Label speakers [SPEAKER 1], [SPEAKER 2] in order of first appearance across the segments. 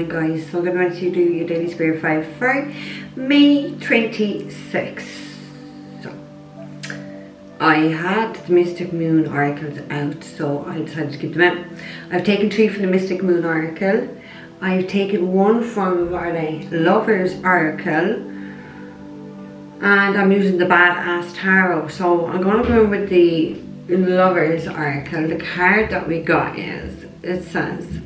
[SPEAKER 1] morning, guys. So I'm going to do your daily spirit 5 for May 26th. So I had the Mystic Moon oracles out, so I decided to keep them out. I've taken 3 from the Mystic Moon oracle. I've taken 1 from the Lover's oracle, and I'm using the Badass Tarot. So I'm going to go with the Lover's oracle. The card that we got is, it says,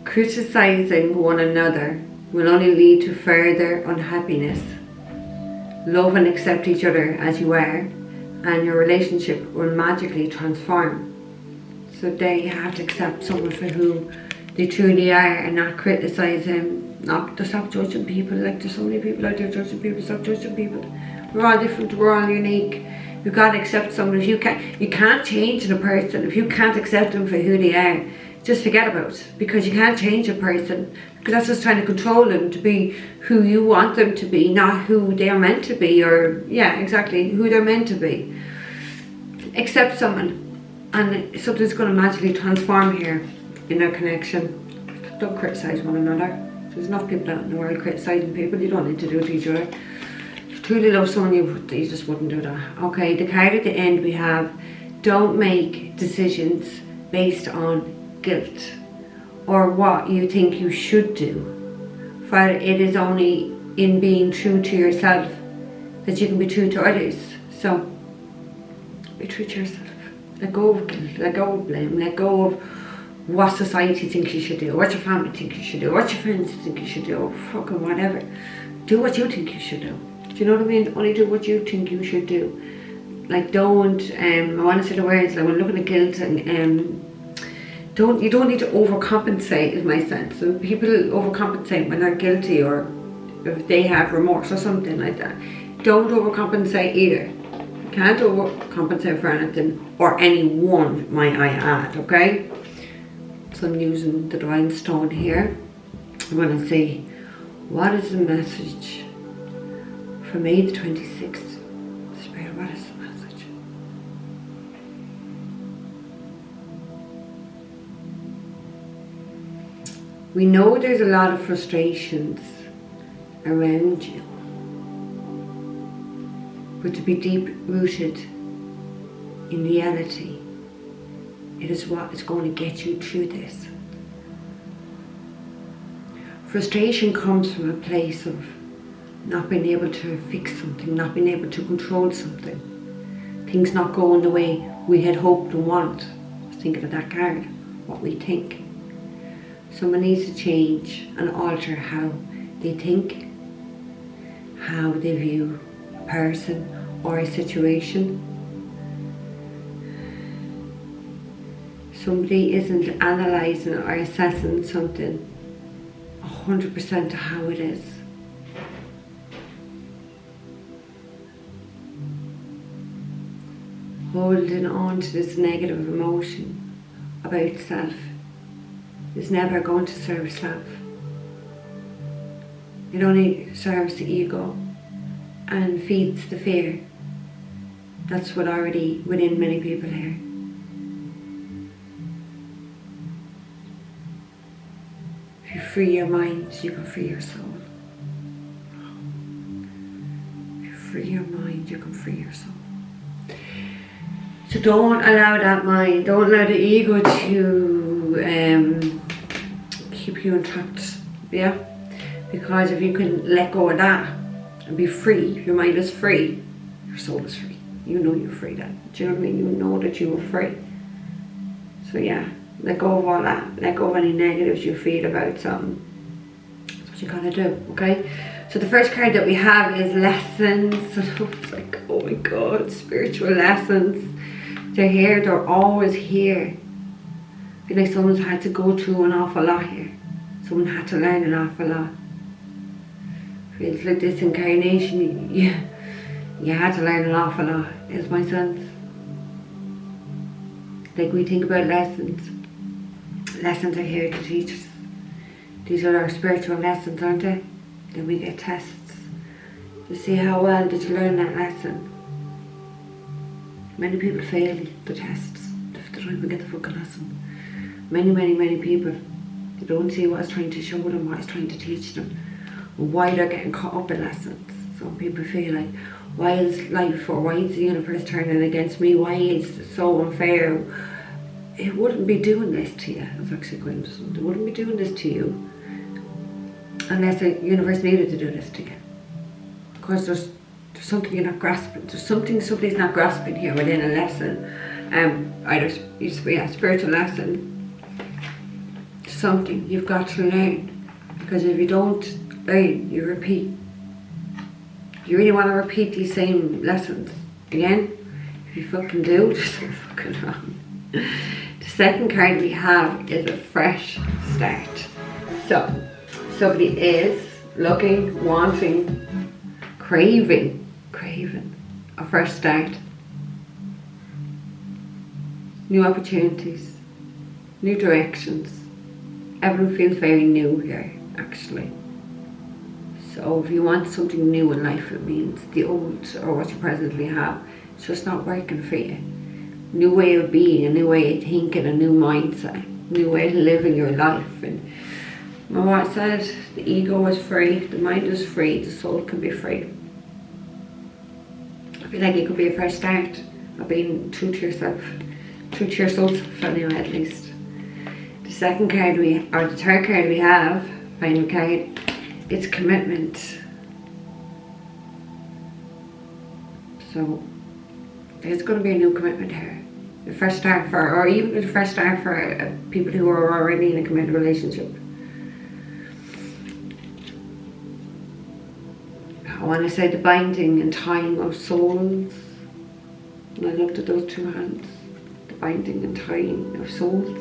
[SPEAKER 1] criticizing one another will only lead to further unhappiness. Love and accept each other as you are, and your relationship will magically transform. So there you have to accept someone for who they truly are and not criticize them, not to stop judging people. Like, there's so many people out there judging people. Stop judging people. We're all different, we're all unique. You've got to accept someone. If you can't change the person. If you can't accept them for who they are, just forget about it, because you can't change a person, because that's just trying to control them to be who you want them to be, not who they're meant to be, or yeah, exactly, who they're meant to be. Accept someone, and something's going to magically transform here in their connection. Don't criticize one another. There's enough people out in the world criticizing people. You don't need to do it to each other. If you truly love someone, you just wouldn't do that. Okay, the card at the end we have, don't make decisions based on guilt or what you think you should do, for it is only in being true to yourself that you can be true to others. So be true to yourself. Let go of guilt, let go of blame, let go of what society thinks you should do, what your family think you should do, what your friends think you should do, fucking whatever. Do what you think you should do. Do you know what I mean? Only do what you think you should do. Like, don't I want to say the words, like, when looking at guilt, and you don't need to overcompensate, is my sense. So people overcompensate when they're guilty, or if they have remorse or something like that. Don't overcompensate either. You can't overcompensate for anything or anyone, might I add, okay? So I'm using the Divine Stone here. I'm going to see, what is the message for May the 26th? Spirit, what is the message? We know there's a lot of frustrations around you, but to be deep rooted in reality, it is what is going to get you through this. Frustration comes from a place of not being able to fix something, not being able to control something, things not going the way we had hoped and wanted. Just thinking of that card, what we think. Someone needs to change and alter how they think, how they view a person or a situation. Somebody isn't analysing or assessing something 100% to how it is. Holding on to this negative emotion about self is never going to serve self. It only serves the ego and feeds the fear that's what already within many people here. If you free your mind, you can free your soul. If you free your mind, you can free your soul. So don't allow that mind, don't allow the ego to keep you entrapped, yeah? Because if you can let go of that and be free, if your mind is free, your soul is free. You know you're free then. Do you know what I mean? You know that you were free. So yeah, let go of all that. Let go of any negatives you feel about something. That's what you gotta do, okay? So the first card that we have is lessons. It's like, oh my God, spiritual lessons. They're here, they're always here. I feel like someone's had to go through an awful lot here. Someone had to learn an awful lot. Feels like this incarnation, you had to learn an awful lot, is my sense. Like, we think about lessons. Lessons are here to teach us. These are our spiritual lessons, aren't they? Then we get tests to see how well did you learn that lesson. Many people fail the tests. They don't even get the fucking lesson. Many people. They don't see what it's trying to show them, what it's trying to teach them, why they're getting caught up in lessons. Some people feel like, why is life, or why is the universe turning against me? Why is it so unfair? It wouldn't be doing this to you. It's actually quite interesting. It wouldn't be doing this to you unless the universe needed to do this to you. Because there's something you're not grasping. There's something somebody's not grasping here within a lesson. Either spiritual lesson, something you've got to learn. Because if you don't learn, you repeat. You really want to repeat these same lessons again? If you fucking do, there's something fucking wrong. The second card we have is a fresh start. So, somebody is looking, wanting, craving a fresh start. New opportunities, new directions. Everyone feels very new here, actually. So if you want something new in life, it means the old, or what you presently have, it's just not working for you. New way of being, a new way of thinking, a new mindset, new way of living your life. And what I said, the ego is free, the mind is free, the soul can be free. I feel like it could be a fresh start of being true to yourself, true to your soul self anyway, at least. The third card we have, final card, it's commitment. So there's going to be a new commitment here. A fresh start for, or even a fresh start for people who are already in a committed relationship. I want to say the binding and tying of souls. When I looked at those two hands, the binding and tying of souls.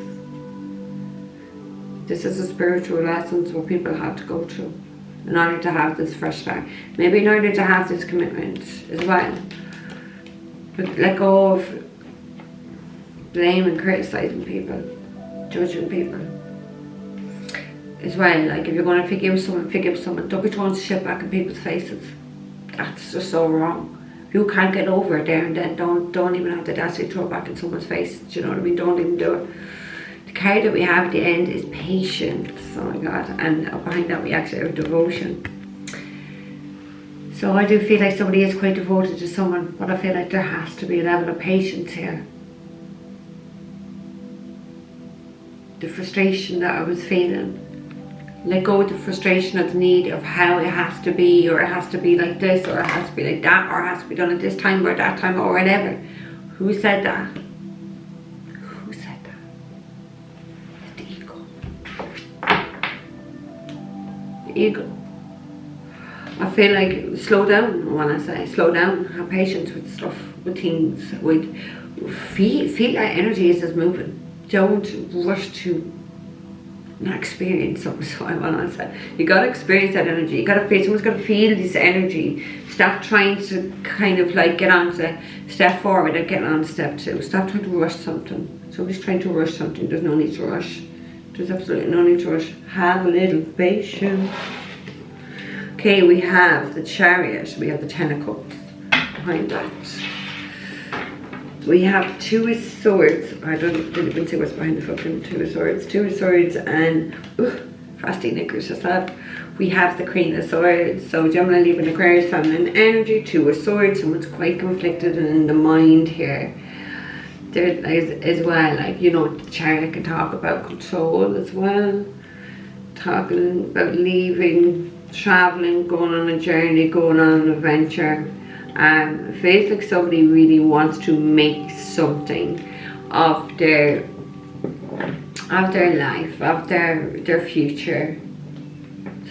[SPEAKER 1] This is a spiritual lessons what people have to go through in order to have this fresh start. Maybe in order to have this commitment as well. But let go of blame and criticizing people, judging people. As well, like if you're going to forgive someone. Don't be throwing shit back in people's faces. That's just so wrong. If you can't get over it there and then, don't even have the audacity to throw it back in someone's face. Do you know what I mean? Don't even do it. The card that we have at the end is patience. Oh my God. And behind that we actually have devotion. So I do feel like somebody is quite devoted to someone, but I feel like there has to be a level of patience here. The frustration that I was feeling. Let go of the frustration of the need of how it has to be, or it has to be like this, or it has to be like that, or it has to be done at this time or that time or whatever. Who said that? Who said that? The ego. The ego. I feel like slow down when I say slow down, have patience with stuff, with things, feel that energy is just moving. Don't rush to not experience something. So I want to say, you gotta experience that energy. You gotta feel. Someone's gotta feel this energy. Stop trying to kind of like get on to step forward and get on to step two. Stop trying to rush something. Somebody's trying to rush something. There's no need to rush. There's absolutely no need to rush. Have a little patience. Okay, we have the Chariot. We have the Ten of Cups behind that. We have Two of Swords. I didn't even see what's behind the fucking Two of Swords. Two of Swords and frosty knickers yourself. We have the Queen of Swords. So Gemini, Libra, and Aquarius, feminine energy. Two of Swords. Someone's quite conflicted in the mind here. There is as well, like, you know, the Chariot can talk about control as well. Talking about leaving, traveling, going on a journey, going on an adventure. It feels like somebody really wants to make something of their life, of their future.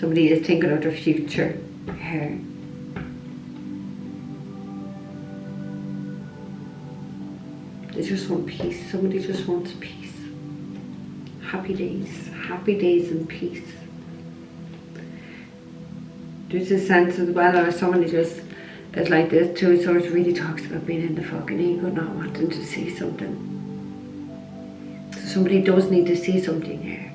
[SPEAKER 1] Somebody is thinking of their future here. They just want peace. Somebody just wants peace. Happy days and peace. There's a sense as well, or somebody just is like this. Two of Swords really talks about being in the fucking ego, not wanting to see something. So somebody does need to see something here.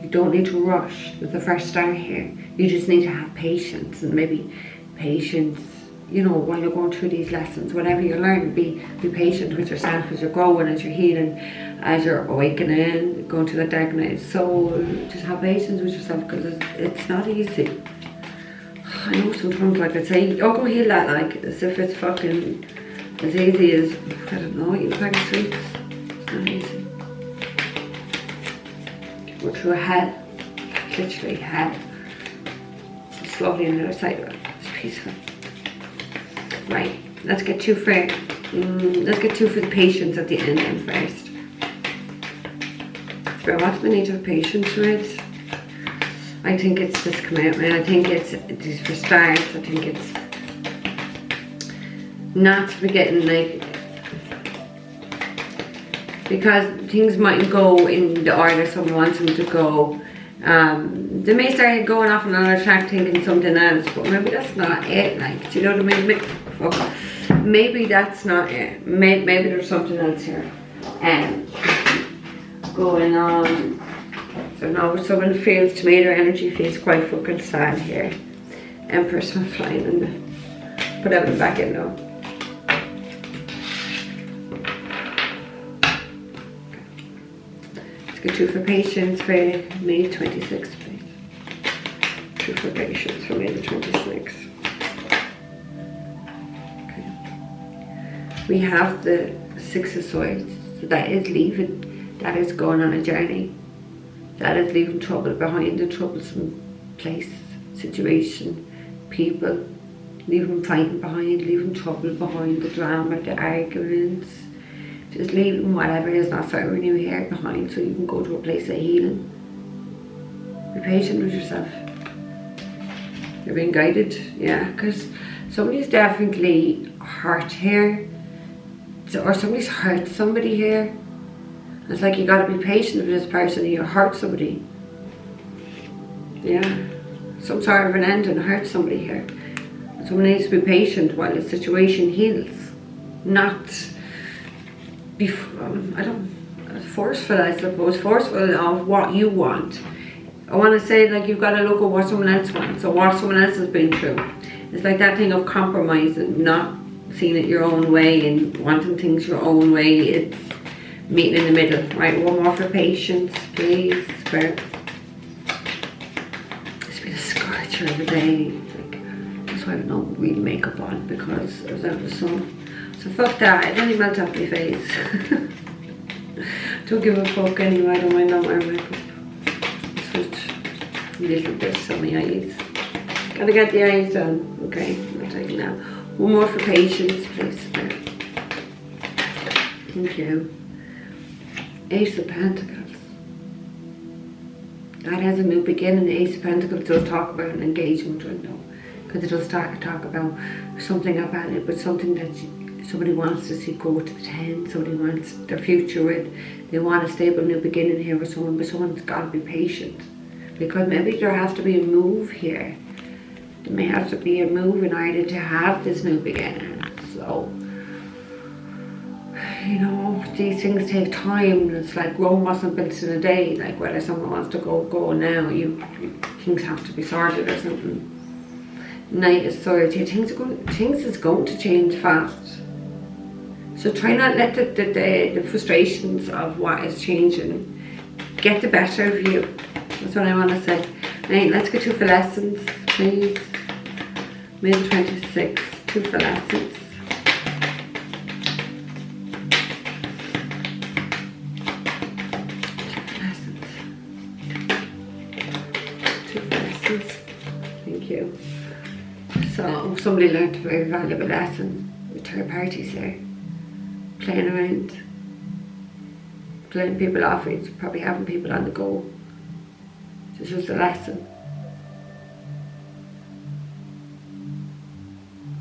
[SPEAKER 1] You don't need to rush with the fresh start here. You just need to have patience, and maybe patience you know, while you're going through these lessons, whatever you learn, be patient with yourself as you're growing, as you're healing, as you're awakening, going to the dark night. So just have patience with yourself, because it's not easy. I know sometimes, like I say, oh, go heal that, like as if it's fucking as easy as, I don't know, eating a pack of sweets. It's not easy. We're through a hell, literally hell. It's lovely on the other side of it. It's peaceful. Right, let's get two for the patience at the end then first. So what do we need to have patience with? I think it's this commitment. I think it's for starts. I think it's not to be getting like, because things mightn't go in the order someone wants them to go. They may start going off on another track thinking something else, but maybe that's not it. Like, do you know what I mean? Maybe that's not it. Maybe there's something else here going on. So now someone feels, to me, their energy feels quite fucking sad here. Empress went flying in the, put everything back in though. Let's get 2 for patience for May 26th, please. 2 for patience for May the 26th. Okay. We have the 6 of Swords. So that is leaving. That is going on a journey. That is leaving trouble behind, a troublesome place, situation, people. Leaving fighting behind, leaving trouble behind, the drama, the arguments. Just leaving whatever is not serving you here behind, so you can go to a place of healing. Be patient with yourself. You're being guided, yeah, because somebody's definitely hurt here, or somebody's hurt somebody here. It's like you gotta be patient with this person, and you hurt somebody. Yeah, some sort of an ending hurt somebody here. Someone needs to be patient while the situation heals, not be, forceful, I suppose, forceful of what you want. I want to say, like, you've got to look at what someone else wants, or what someone else has been through. It's like that thing of compromising, not seeing it your own way and wanting things your own way. It's meeting in the middle. Right, one more for patience, please, Spirit. It's been a scorcher of a day. Like, that's why I have no real makeup on, because I was out of the sun. So fuck that, it only melt off my face. Don't give a fuck anyway, I don't mind not wearing makeup. Just a little bit on my eyes. Gotta get the eyes done. Okay, I'll take it now. One more for patience, please. Thank you. Ace of Pentacles. That has a new beginning. The Ace of Pentacles does talk about an engagement window, because it does talk about something about it, but something that somebody wants to see go to the 10, somebody wants their future with. They want a stable new beginning here with someone, but someone's got to be patient, because maybe there has to be a move here. There may have to be a move in order to have this new beginning. So, you know, these things take time. It's like Rome wasn't built in a day. Like, whether someone wants to go now, things have to be sorted or something. Knight of Swords here. Things is going to change fast. So try not let the frustrations of what is changing get the better of you. That's what I want to say. Right, let's get 2 for lessons, please. May 26, 2 for lessons. 2 for lessons. Thank you. So somebody learned a very valuable lesson with third parties there. Playing around, playing people off, it's probably having people on the go. It's just a lesson.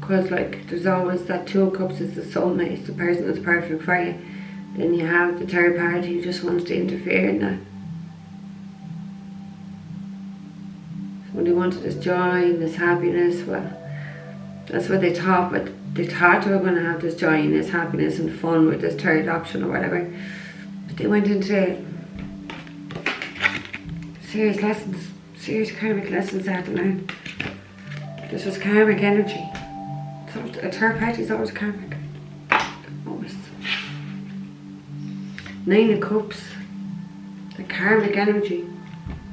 [SPEAKER 1] Because, like, there's always that 2 of Cups is the soulmate, it's the person that's perfect for you. Then you have the third party who just wants to interfere in that. Somebody wanted this joy and this happiness. Well, that's what they thought, but they thought they were going to have this joy and this happiness and fun with this third option or whatever. But they went into serious lessons, serious karmic lessons they had to learn. This was karmic energy. So a third party is always karmic. Always. 9 of Cups. The karmic energy.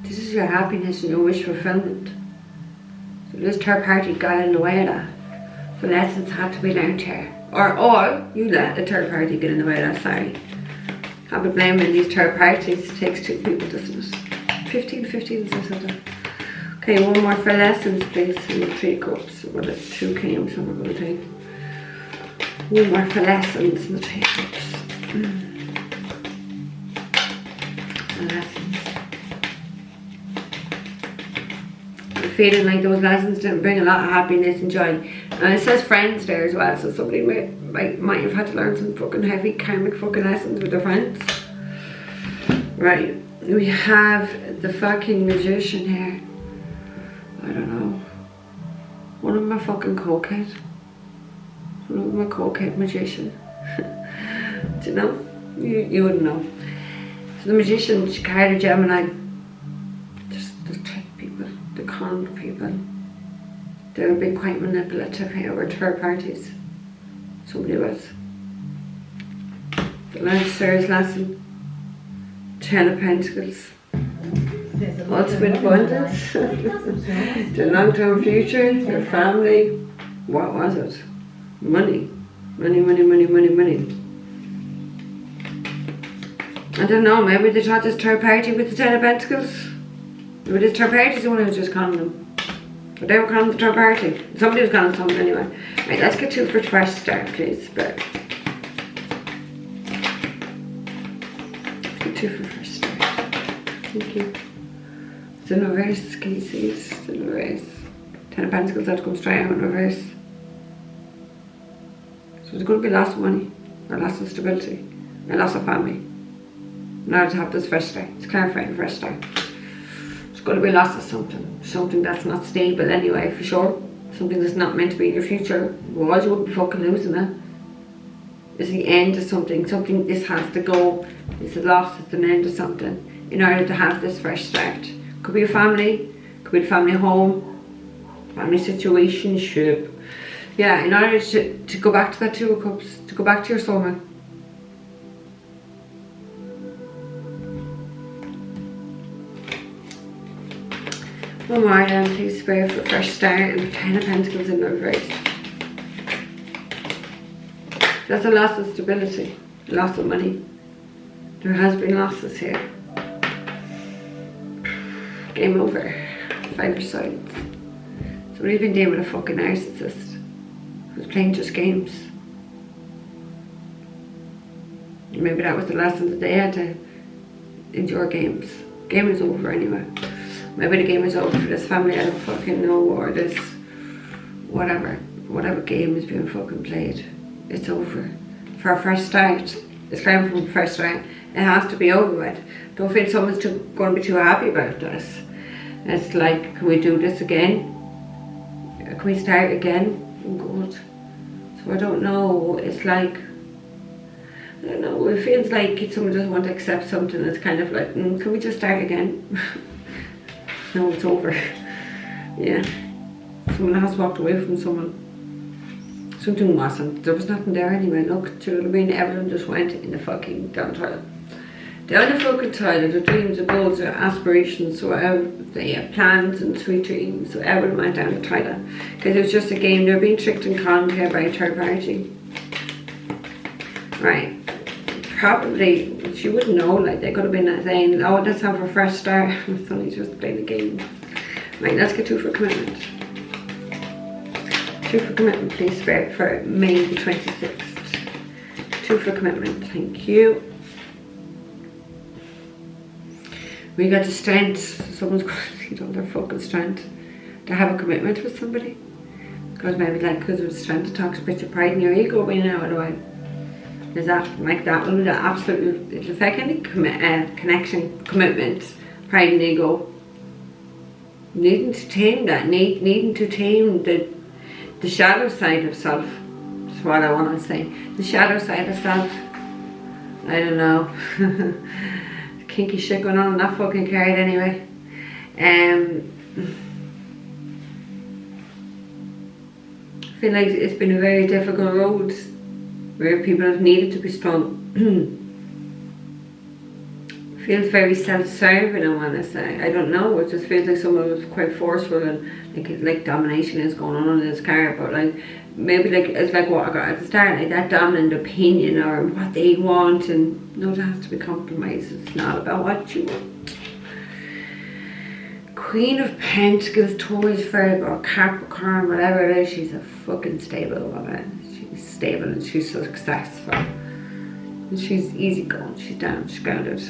[SPEAKER 1] This is your happiness and your wish fulfillment. So this third party got in the way of that. So lessons had to be learned here. Or you let the third party get in the way of that, sorry. Can't be blaming these third parties. It takes 2 people, doesn't it? 15 or something. Okay, one more for lessons, please. And the 3 Cups. Well, it's 2 came, so we're going to take one more for lessons and the 3 Cups. Lessons. I'm feeling like those lessons didn't bring a lot of happiness and joy. And it says friends there as well, so somebody might have had to learn some fucking heavy karmic fucking lessons with their friends. Right, we have the fucking magician here. I don't know. One of them a fucking cokehead. One of them a cokehead magician. Do you know? You wouldn't know. So the magician, card of Gemini. Just the trick people, the con people. They're being quite manipulative here with third parties. Somebody was. The Lancer's lesson. 10 of Pentacles. Ultimate abundance. The long-term future. Your family. What was it? Money. Money. I don't know, maybe they thought this third party with the 10 of Pentacles. Maybe this third party is the one who was just calling them. But they were calling the third party. Somebody was calling something anyway. Right, let's get 2 for fresh start, please. But let's get 2 for fresh start. Thank you. It's in reverse, can you see it? It's in reverse. 10 of Pentacles had to come straight out in reverse. So there's going to be loss of money, or loss of stability, or loss of family. In order to have this fresh start. It's clarifying fresh start. There's going to be loss of something. Something that's not stable anyway, for sure. Something that's not meant to be in your future. Otherwise you wouldn't be fucking losing it. It's the end of something. Something, this has to go. It's a loss, it's an end of something. In order to have this fresh start. Could be a family. Could be a family home. Family situationship. Yeah, in order to go back to that 2 of Cups. To go back to your soulmate. One more then, please, Spirit, for fresh start, and the 10 of Pentacles in reverse. That's a loss of stability, loss of money. There has been losses here. Game over. 5 of Swords. Somebody's been dealing with a fucking narcissist who's playing just games. Maybe that was the lesson that they had to endure games. Game is over anyway. Maybe the game is over for this family, I don't fucking know, or this whatever game is being fucking played. It's over. For a fresh start. It's coming from a fresh start. It has to be over with. Don't feel someone's going to be too happy about this. It's like, can we do this again? Can we start again? Oh God. So I don't know. It's like, I don't know. It feels like someone doesn't want to accept something. It's kind of like, can we just start again? No, it's over. Yeah. Someone has walked away from someone. Something wasn't. There was nothing there anyway. Look, to the mean everyone just went in the fucking down toilet. Down the fucking toilet, their dreams, their goals, their aspirations, whatever they had plans and sweet dreams, so everyone went down the toilet. Because it was just a game, they were being tricked and conned here by a third party. Right. Probably, she wouldn't know, like they could have been saying, oh, let's have a fresh start. It's only just playing the game. Right, let's get 2 for commitment. 2 for commitment, please, Spirit, for May the 26th. 2 for commitment, thank you. We got the strength. Someone's going to need all their fucking strength to have a commitment with somebody. Because maybe like, because of the strength, it talks about your pride and your ego being out of the way. Is that like that one? That absolutely, it'll affect any connection, commitment, pride and ego. Needing to tame that, needing to tame the shadow side of self. That's what I want to say. The shadow side of self. I don't know. Kinky shit going on that fucking card anyway. I feel like it's been a very difficult road where people have needed to be strong. Feels very self-serving, I want to say. I don't know, it just feels like someone was quite forceful and like domination is going on in this car, but like maybe like it's like what I got at the start, like that dominant opinion or what they want, and no, that has to be compromised. It's not about what you want. Queen of Pentacles, Taurus, Virgo, Capricorn, whatever it is, she's a fucking stable woman. She's stable and she's successful. And she's easygoing, she's down, she's grounded.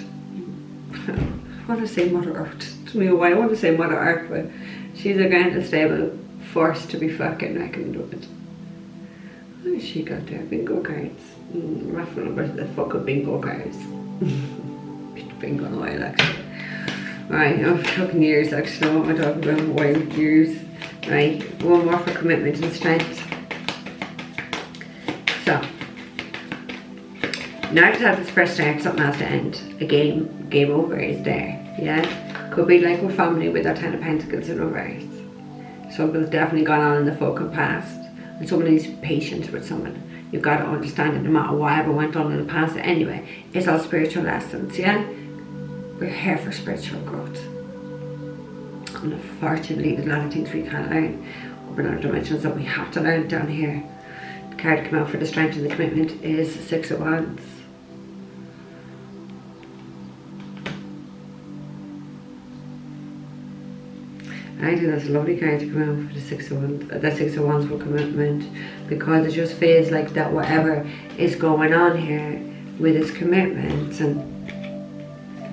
[SPEAKER 1] I want to say Mother Earth. I don't know why I want to say Mother Earth, but she's a grounded, stable force to be fucking reckoned with. What has she got there? Bingo cards. Raffle numbers, the fucking bingo cards. Bingo in a while, actually. Right, I'm talking years, actually. No, I'm talking about wild years. Right, one more for commitment and strength. So, now to have this fresh start, something has to end. A game over is there, yeah? Could be like with family with that 10 of Pentacles in reverse. Something's definitely gone on in the fucking past. And someone needs patience with someone. You've got to understand it no matter whatever went on in the past. Anyway, it's all spiritual lessons, yeah? We're here for spiritual growth. And unfortunately, there's a lot of things we can't learn up in our dimensions that we have to learn down here. The card to come out for the strength and the commitment is 6 of Wands. I think that's a lovely card to come out for the 6 of Wands. The 6 of Wands for commitment, because it just feels like that whatever is going on here with his commitments and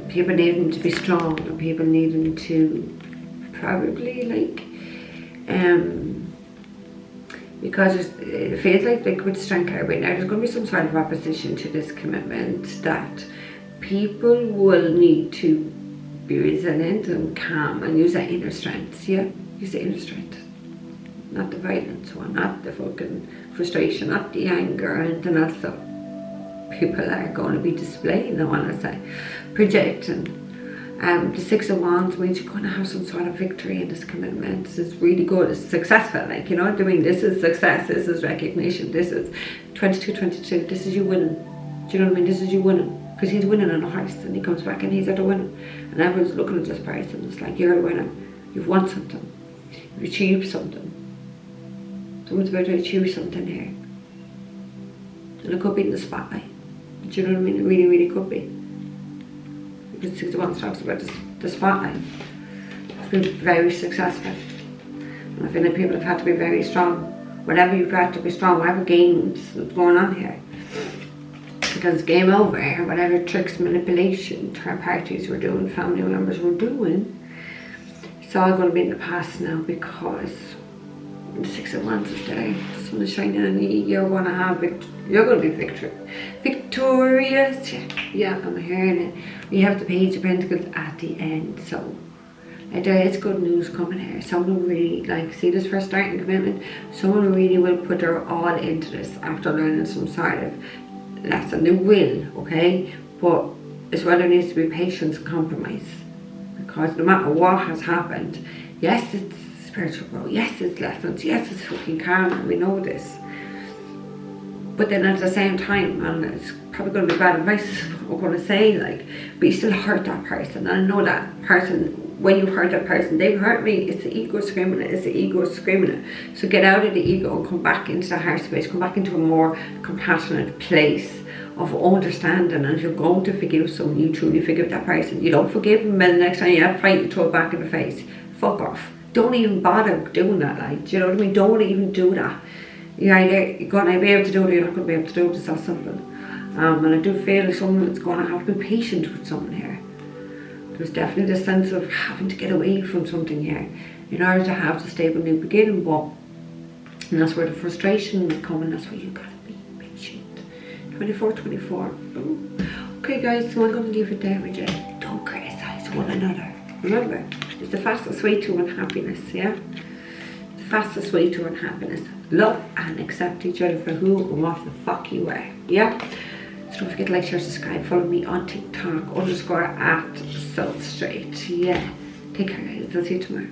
[SPEAKER 1] people needing to be strong and people needing to probably like because it feels like with strength card right now there's going to be some sort of opposition to this commitment, that people will need to be resilient and calm and use that inner strength. Yeah, use the inner strength, not the violence one, not the fucking frustration, not the anger or anything else that people are going to be displaying, I want to say, projecting. The 6 of Wands means you're going to have some sort of victory in this commitment. It's really good, it's successful, like, you know what I mean? This is success, this is recognition, this is 22, this is you winning. Do you know what I mean? This is you winning. Because he's winning on a horse and he comes back and he's at the winning. And everyone's looking at this person, it's like, you're a winner. You've won something. You've achieved something. Someone's about to achieve something here. And it could be in the spotlight. Do you know what I mean? It really, really could be. Because 6 of Wands talks about the spotlight. It's been very successful. And I feel like people have had to be very strong. Whatever you've got to be strong, whatever games that's going on here. Because it's game over, whatever tricks, manipulation, third parties were doing, family members were doing, it's all going to be in the past now, because the 6 of Wands is there. The sun is shining on you. You're going to have you're going to be victorious. Yeah, I'm hearing it. We have the Page of Pentacles at the end, so there is good news coming here. Someone really, like, see this first starting commitment, someone really will put their all into this after learning some sort of lesson. They will, okay, but as well there needs to be patience and compromise, because no matter what has happened, yes, it's spiritual growth, yes, it's lessons, yes, it's fucking karma, we know this, but then at the same time, and it's probably going to be bad advice I'm going to say, like, but you still hurt that person, and I know that person, when you hurt that person, they've hurt me, it's the ego screaming it, it's the ego screaming it. So get out of the ego and come back into the heart space, come back into a more compassionate place of understanding. And if you're going to forgive someone, you truly forgive that person. You don't forgive them, and the next time you have a fight, you throw it back in the face. Fuck off. Don't even bother doing that, like, do you know what I mean? Don't even do that. You're either going to be able to do it or you're not going to be able to do it, it's that simple. And I do feel like someone's going to have to be patient with someone here. There's definitely this sense of having to get away from something here in order to have the stable new beginning, but and that's where the frustration will come, and that's where you gotta be patient. 24. Ooh. Okay guys, so I'm gonna leave it there with you. Don't criticize one another. Remember, it's the fastest way to unhappiness, yeah? The fastest way to unhappiness. Love and accept each other for who and what the fuck you are, yeah? So don't forget to like, share, subscribe, follow me on TikTok _@SoulStraight. Yeah, take care guys, I'll see you tomorrow.